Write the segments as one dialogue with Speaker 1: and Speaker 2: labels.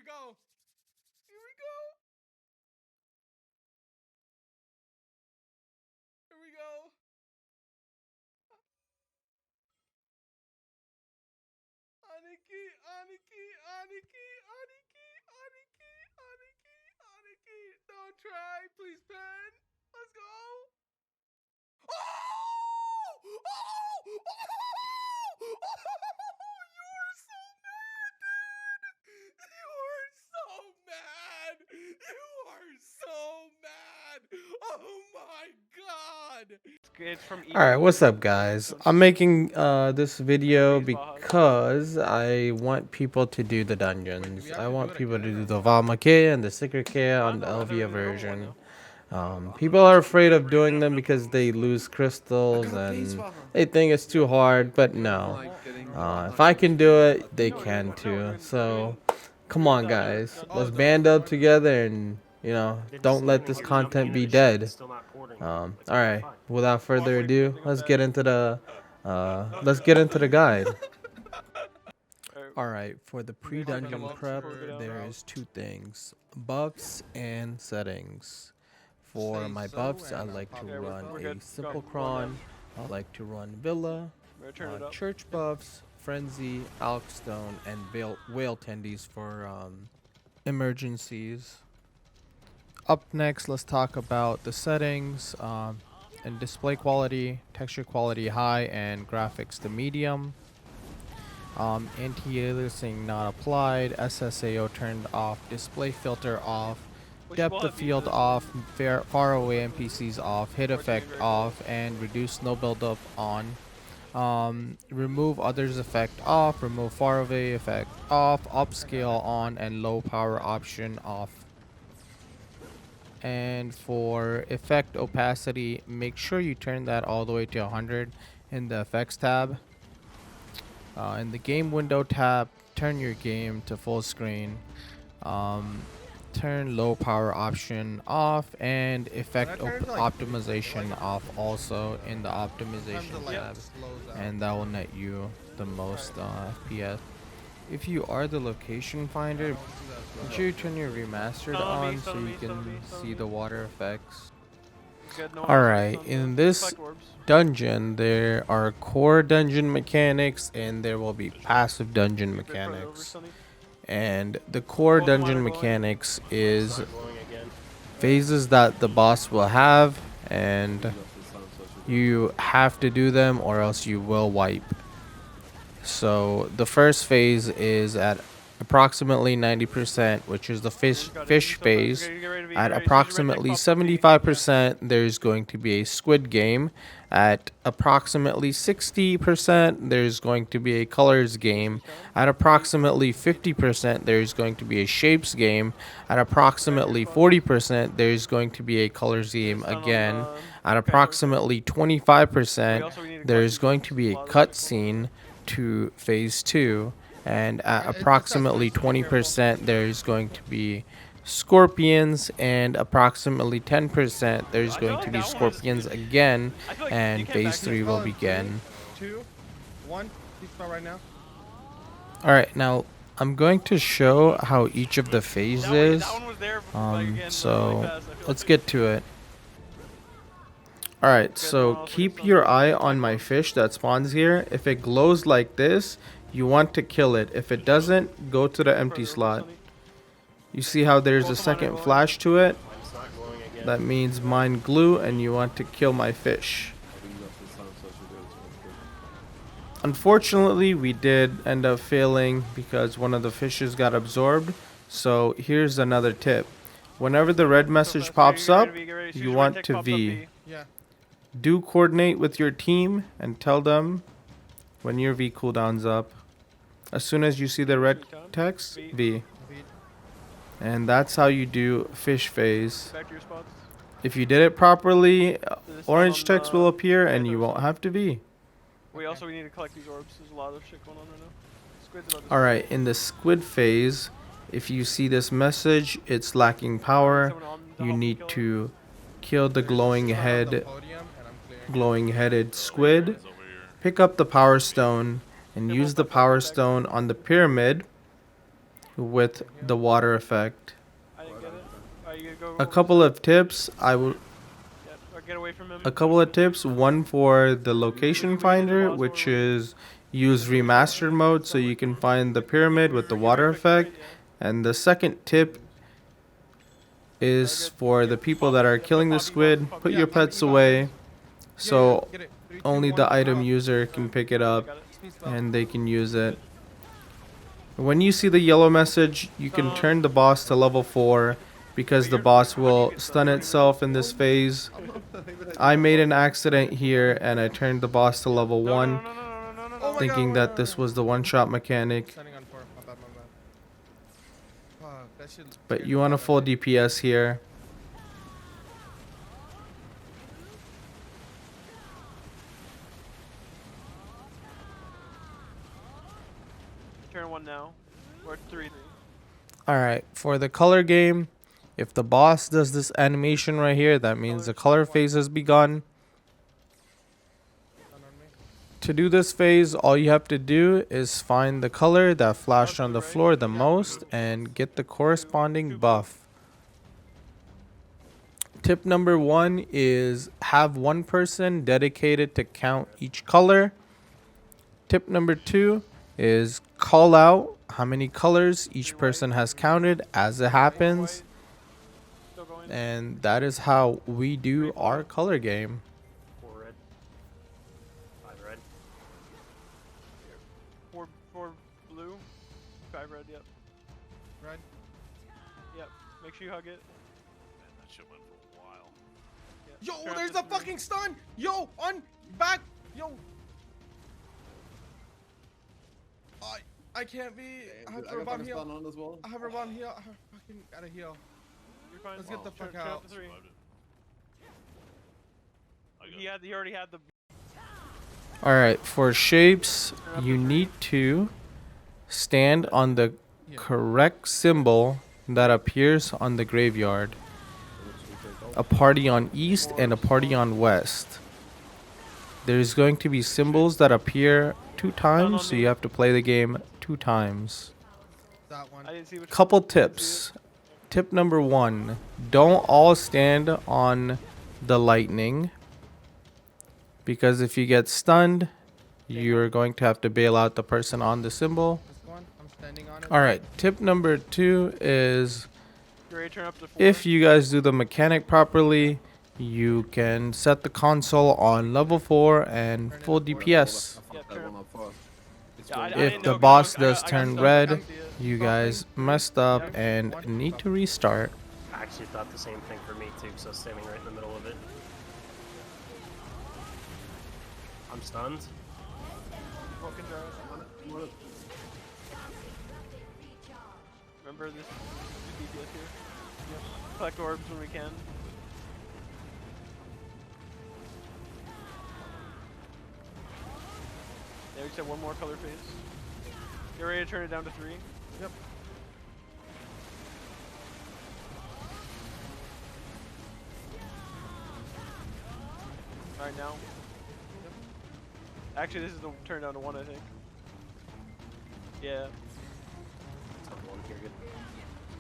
Speaker 1: go. Here we go. Here we go. Aniki, Aniki, Aniki, Aniki, Aniki, Aniki, Aniki. Don't try, please, pen. Let's go. Oh! Oh! You were so mad, dude. You were so mad. You are so mad. Oh my god. Alright, what's up guys? I'm making this video because I want people to do the dungeons. I want people to do the Valmakea and the Sycrakea on the Elvia version. People are afraid of doing them because they lose crystals and they think it's too hard, but no. If I can do it, they can too. So, come on guys. Let's band up together and, don't let this content be dead. Alright, without further ado, let's get into the guide. Alright, for the pre-dungeon prep, there is two things, buffs and settings. For my buffs, I like to run a simple cron, I like to run Villa, church buffs, Frenzy, Alkstone, and Whale Tendies for emergencies. Up next, let's talk about the settings and display quality, texture quality high, and graphics to medium. Anti-aliasing not applied, SSAO turned off, display filter off, depth of field off, far away NPCs off, hit effect off, and reduce snow buildup on. Remove others effect off, remove far away effect off, upscale on, and low power option off. And for effect opacity, make sure you turn that all the way to 100 in the effects tab. In the game window tab, turn your game to full screen. Turn low power option off and effect optimization off also in the optimization tab, and that will net you the most FPS. If you are the location finder, make sure you turn your remastered on so you can see the water effects. Alright, in this dungeon there are core dungeon mechanics and there will be passive dungeon mechanics. And the core dungeon mechanics is phases that the boss will have, and you have to do them or else you will wipe. So the first phase is at approximately 90%, which is the fish phase. At approximately 75%, there's going to be a squid game. At approximately 60%, there's going to be a colors game. At approximately 50%, there's going to be a shapes game. At approximately 40%, there's going to be a colors game again. At approximately 25%, there's going to be a cutscene to phase 2, and at approximately 20% there's going to be scorpions, and approximately 10% there's going to be scorpions again, and phase 3 will begin.
Speaker 2: 2, 1, please start right now.
Speaker 1: Alright, now I'm going to show how each of the phases, so let's get to it. Alright, so keep your eye on my fish that spawns here. If it glows like this, you want to kill it. If it doesn't, go to the empty slot. You see how there's a second flash to it? That means mine glue and you want to kill my fish. Unfortunately, we did end up failing because one of the fishes got absorbed. So here's another tip. Whenever the red message pops up, you want to V. Do coordinate with your team and tell them when your V cooldown's up. As soon as you see the red text, V. And that's how you do fish phase. If you did it properly, orange text will appear and you won't have to V.
Speaker 3: We need to collect these orbs. There's a lot of shit going on right now.
Speaker 1: Alright, in the squid phase, if you see this message, it's lacking power. You need to kill the glowing-headed squid, pick up the power stone, and use the power stone on the pyramid. with the water effect.
Speaker 3: I didn't get it. Alright, you gotta go.
Speaker 1: A couple of tips I will.
Speaker 3: Yeah, or get away from him.
Speaker 1: A couple of tips. One for the location finder, which is use remastered mode so you can find the pyramid with the water effect. And the second tip is for the people that are killing the squid, put your pets away so only the item user can pick it up and they can use it. When you see the yellow message, you can turn the boss to level 4 because the boss will stun itself in this phase. I made an accident here and I turned the boss to level 1 thinking that this was the one-shot mechanic. But you want a full DPS here.
Speaker 3: Turn 1 now. Or 3.
Speaker 1: Alright, for the color game, if the boss does this animation right here, that means the color phase has begun. To do this phase, all you have to do is find the color that flashed on the floor the most and get the corresponding buff. Tip number 1 is have one person dedicated to count each color. Tip number 2 is call out how many colors each person has counted as it happens. And that is how we do our color game.
Speaker 4: 4 red. 5 red.
Speaker 3: 4 blue. 5 red, yep.
Speaker 2: Red.
Speaker 3: Yep. Make sure you hug it.
Speaker 5: Man, that shit went for a while.
Speaker 3: Yep.
Speaker 2: Yo,
Speaker 3: Turn
Speaker 2: there's
Speaker 3: up
Speaker 2: a
Speaker 3: to 3.
Speaker 2: fucking stun. Yo, on back. Yo. I can't be. I have to rebound heal. I have rebound heal. I fucking gotta heal.
Speaker 3: You're fine.
Speaker 2: Let's get the fuck
Speaker 3: Turn
Speaker 2: out.
Speaker 3: up to 3. He already had the.
Speaker 1: Alright, for shapes, you need to stand on the correct symbol that appears on the graveyard. A party on east and a party on west. There's going to be symbols that appear 2 times, so you have to play the game 2 times.
Speaker 2: That one.
Speaker 3: I didn't see which
Speaker 1: Couple
Speaker 3: one. I didn't see
Speaker 1: tips. Tip number 1, don't all stand on the lightning, because if you get stunned, you're going to have to bail out the person on the symbol.
Speaker 2: This one. I'm standing on it.
Speaker 1: Alright, tip number 2 is
Speaker 3: You're ready to turn up to 4.
Speaker 1: if you guys do the mechanic properly, you can set the console on level 4 and full DPS.
Speaker 3: Yeah, turn.
Speaker 1: If the boss does turn red, you guys messed up and need to restart.
Speaker 4: I actually thought the same thing for me too, so standing right in the middle of it. I'm stunned.
Speaker 3: Broken drive. Remember this is DPS here. Yep. Collect orbs when we can. Yeah, we just have one more color phase. Get ready to turn it down to 3.
Speaker 2: Yep.
Speaker 3: Alright, now. Yep. Actually, this is the turn down to 1, I think. Yeah.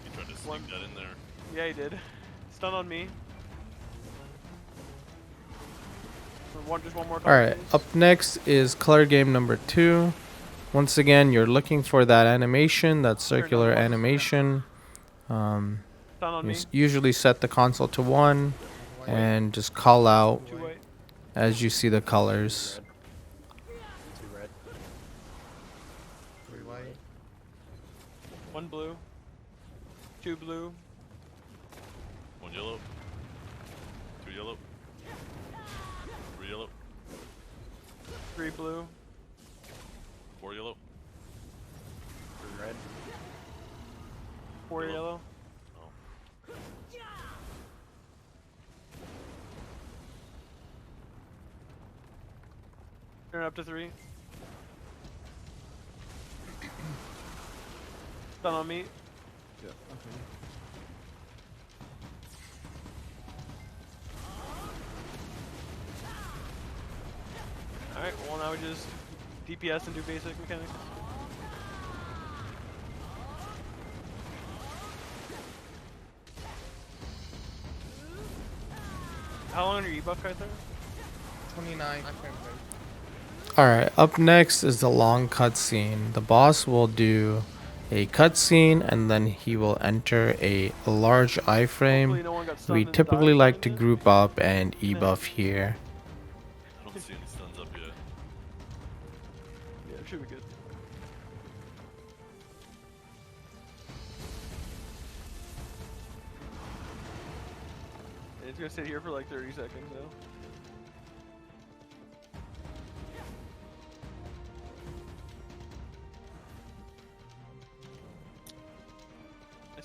Speaker 5: You tried to sneak that in there.
Speaker 3: Yeah, he did. Stun on me. Just one more color
Speaker 1: Alright,
Speaker 3: phase.
Speaker 1: up next is color game number 2. Once again, you're looking for that animation, that circular animation.
Speaker 3: Stun on
Speaker 1: You
Speaker 3: me.
Speaker 1: usually set the console to 1 and just call out
Speaker 3: 2 white.
Speaker 1: as you see the colors.
Speaker 4: 2 red.
Speaker 2: 3 white.
Speaker 3: 1 blue. 2 blue.
Speaker 5: 1 yellow. 2 yellow. 3 yellow.
Speaker 3: 3 blue.
Speaker 5: 4 yellow.
Speaker 4: 3 red.
Speaker 3: 4 yellow.
Speaker 5: Oh.
Speaker 3: Turn it up to 3. Stun on me.
Speaker 2: Yeah. Okay.
Speaker 3: Alright, well now we just DPS and do basic mechanics. How long are your E-buff right there?
Speaker 2: 29.
Speaker 1: Alright, up next is the long cutscene. The boss will do a cutscene and then he will enter a large iframe.
Speaker 3: Hopefully no one got stunned
Speaker 1: We
Speaker 3: and
Speaker 1: typically
Speaker 3: died
Speaker 1: like to
Speaker 3: during it.
Speaker 1: group up and e-buff here.
Speaker 5: I don't see any stuns up yet.
Speaker 3: Yeah, it should be good. It's gonna sit here for like 30 seconds now.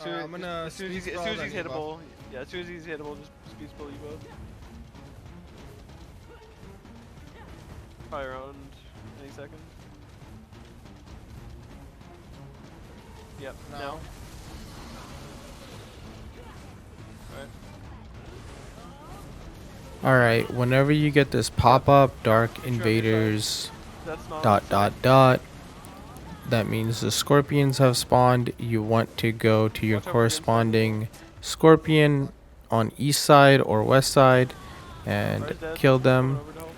Speaker 2: I'm gonna
Speaker 3: as soon as he's hittable, yeah, as soon as he's hittable, just speed spell Evo. Probably around any second. Yep,
Speaker 2: No.
Speaker 3: now. Alright.
Speaker 1: Alright, whenever you get this pop-up, Dark Invaders,
Speaker 3: That's not
Speaker 1: that means the scorpions have spawned. You want to go to your
Speaker 3: Watch out for
Speaker 1: corresponding scorpion on east side or west side and
Speaker 3: Alright, dead.
Speaker 1: kill them.
Speaker 3: Going over to help.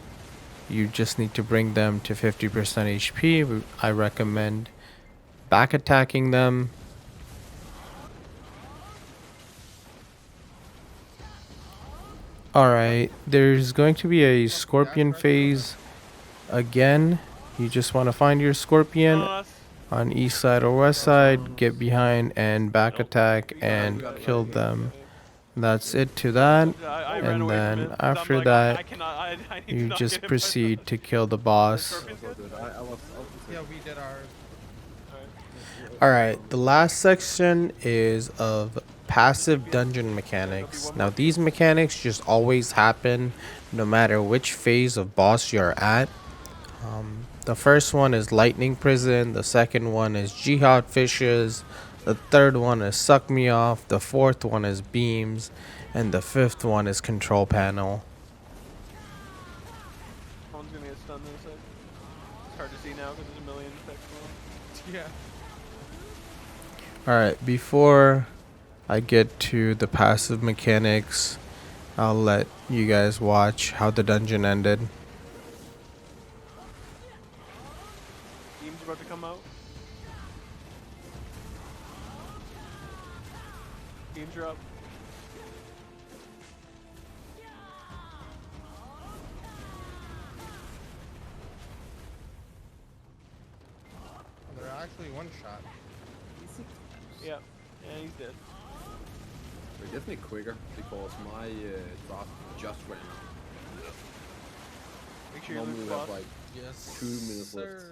Speaker 1: You just need to bring them to 50% HP. I recommend back attacking them. Alright, there's going to be a scorpion phase again. You just want to find your scorpion
Speaker 3: No, that's-
Speaker 1: on east side or west side, get behind and back attack and kill them. That's it to that.
Speaker 3: I ran
Speaker 1: And
Speaker 3: away from
Speaker 1: then
Speaker 3: it, 'cause I'm
Speaker 1: after
Speaker 3: like,
Speaker 1: that,
Speaker 3: I cannot, I need to
Speaker 1: you
Speaker 3: not
Speaker 1: just
Speaker 3: get hit by
Speaker 1: proceed to kill the
Speaker 3: the
Speaker 1: boss.
Speaker 3: scorpions good?
Speaker 2: Yeah, we did ours.
Speaker 1: Alright, the last section is of passive dungeon mechanics. Now these mechanics just always happen no matter which phase of boss you're at. The first one is lightning prison, the second one is jihad fishes, the third one is suck me off, the fourth one is beams, and the fifth one is control panel.
Speaker 3: Someone's gonna get stunned in a sec. It's hard to see now because there's a million effects going on.
Speaker 2: Yeah.
Speaker 1: Alright, before I get to the passive mechanics, I'll let you guys watch how the dungeon ended.
Speaker 3: Beams about to come out. Beams are up.
Speaker 2: They're actually one shot.
Speaker 3: Yeah, yeah, he's dead.
Speaker 6: We're definitely quicker because my draft just ran out.
Speaker 3: Make sure you
Speaker 6: Normally
Speaker 3: lose
Speaker 6: we have
Speaker 3: boss.
Speaker 6: like
Speaker 2: Yes.
Speaker 6: 2 minutes left.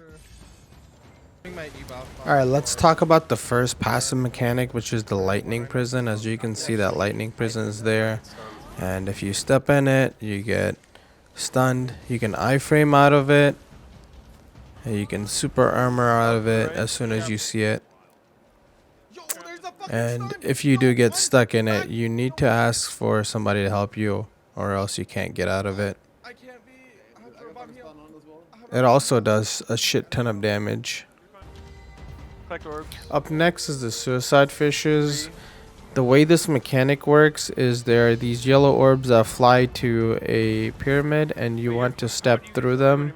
Speaker 2: Bring my e-buff.
Speaker 1: Alright, let's talk about the first passive mechanic, which is the lightning prison. As you can see, that lightning prison is there. And if you step in it, you get stunned. You can iframe out of it. And you can super armor out of it as soon as you see it.
Speaker 2: Yo, there's a fucking
Speaker 1: And
Speaker 2: sniper.
Speaker 1: if you do get
Speaker 2: What?
Speaker 1: stuck in it, you need to ask for somebody to help you, or else you can't get out of it.
Speaker 2: I can't be. I have to rebound here.
Speaker 1: It also does a shit ton of damage.
Speaker 3: Collect orbs.
Speaker 1: Up next is the suicide fishes. The way this mechanic works is there are these yellow orbs that fly to a pyramid and you want to step through them.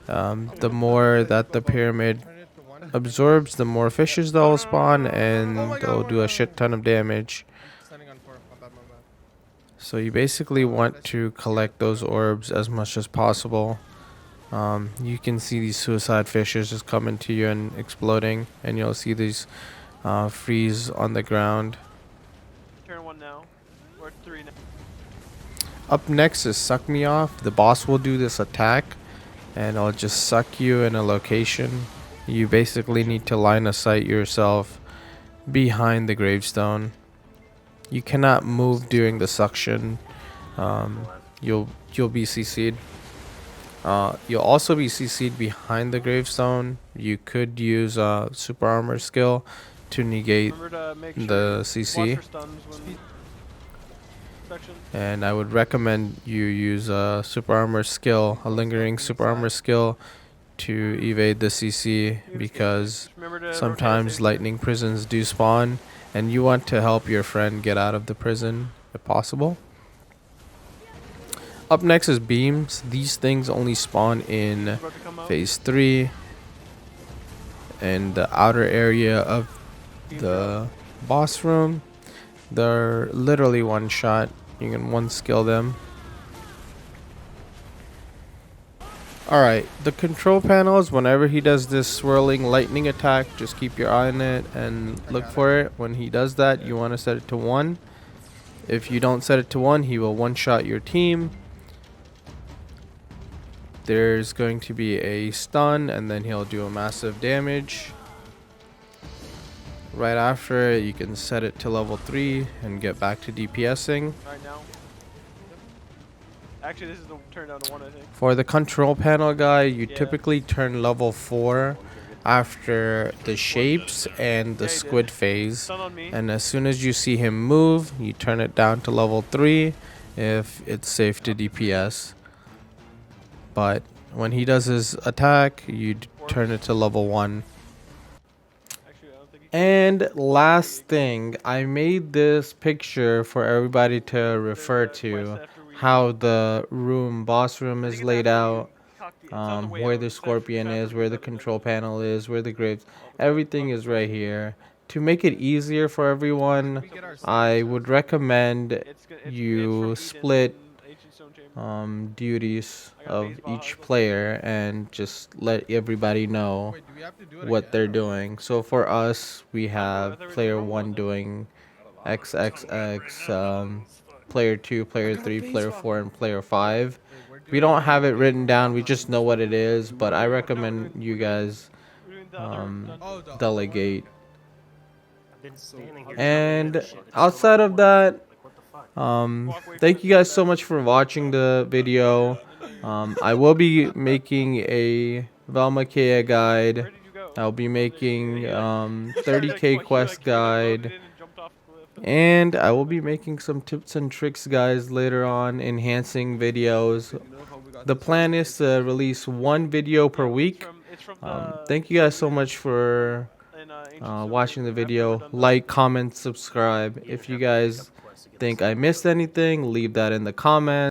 Speaker 1: The more that the pyramid
Speaker 2: Turn it to one.
Speaker 1: absorbs, the more fishes they'll spawn and they'll do a shit ton of damage.
Speaker 2: Standing on 4. My bad, my bad.
Speaker 1: So you basically want to collect those orbs as much as possible. You can see these suicide fishes just coming to you and exploding, and you'll see these freeze on the ground.
Speaker 3: Turn 1 now. Or 3 now.
Speaker 1: Up next is Suck Me Off. The boss will do this attack and it'll just suck you in a location. You basically need to line of sight yourself behind the gravestone. You cannot move during the suction. You'll be CC'd. You'll also be CC'd behind the gravestone. You could use a super armor skill to negate
Speaker 3: Remember to make sure
Speaker 1: the
Speaker 3: you
Speaker 1: CC.
Speaker 3: watch for stuns when section.
Speaker 1: And I would recommend you use a super armor skill, a lingering super armor skill, to evade the CC, because
Speaker 3: Just remember to
Speaker 1: sometimes
Speaker 3: rotate.
Speaker 1: lightning prisons do spawn and you want to help your friend get out of the prison if possible. Up next is beams. These things only spawn in
Speaker 3: About to come out.
Speaker 1: phase 3 in the outer area of
Speaker 3: Beam
Speaker 1: the boss room. They're literally one shot. You can one skill them. Alright, the control panels, whenever he does this swirling lightning attack, just keep your eye on it and look for it. When he does that, you want to set it to 1. If you don't set it to 1, he will one-shot your team. There's going to be a stun, and then he'll do a massive damage. Right after it, you can set it to level 3 and get back to DPSing.
Speaker 3: Right now. Actually, this is the turn down to 1, I think.
Speaker 1: For the control panel guy, you typically turn level 4 after the shapes and the squid phase.
Speaker 3: Stun on me.
Speaker 1: And as soon as you see him move, you turn it down to level 3 if it's safe to DPS. But when he does his attack, you turn it to level 1.
Speaker 3: Actually, I don't think he
Speaker 1: And last thing, I made this picture for everybody to refer to how the boss room is laid out, where the scorpion is, where the control panel is, where the graves, everything is right here. To make it easier for everyone, I would recommend you split duties of each player and just let everybody know what they're doing. So for us, we have player 1 doing XXX, player 2, player 3, player 4, and player 5. We don't have it written down, we just know what it is, but I recommend you guys delegate. And outside of that, thank you guys so much for watching the video. I will be making a Sycrakea guide. I'll be making 30k quest guide. And I will be making some tips and tricks, guys, later on, enhancing videos. The plan is to release 1 video per week. Thank you guys so much for watching the video. Like, comment, subscribe. If you guys think I missed anything, leave that in the comments.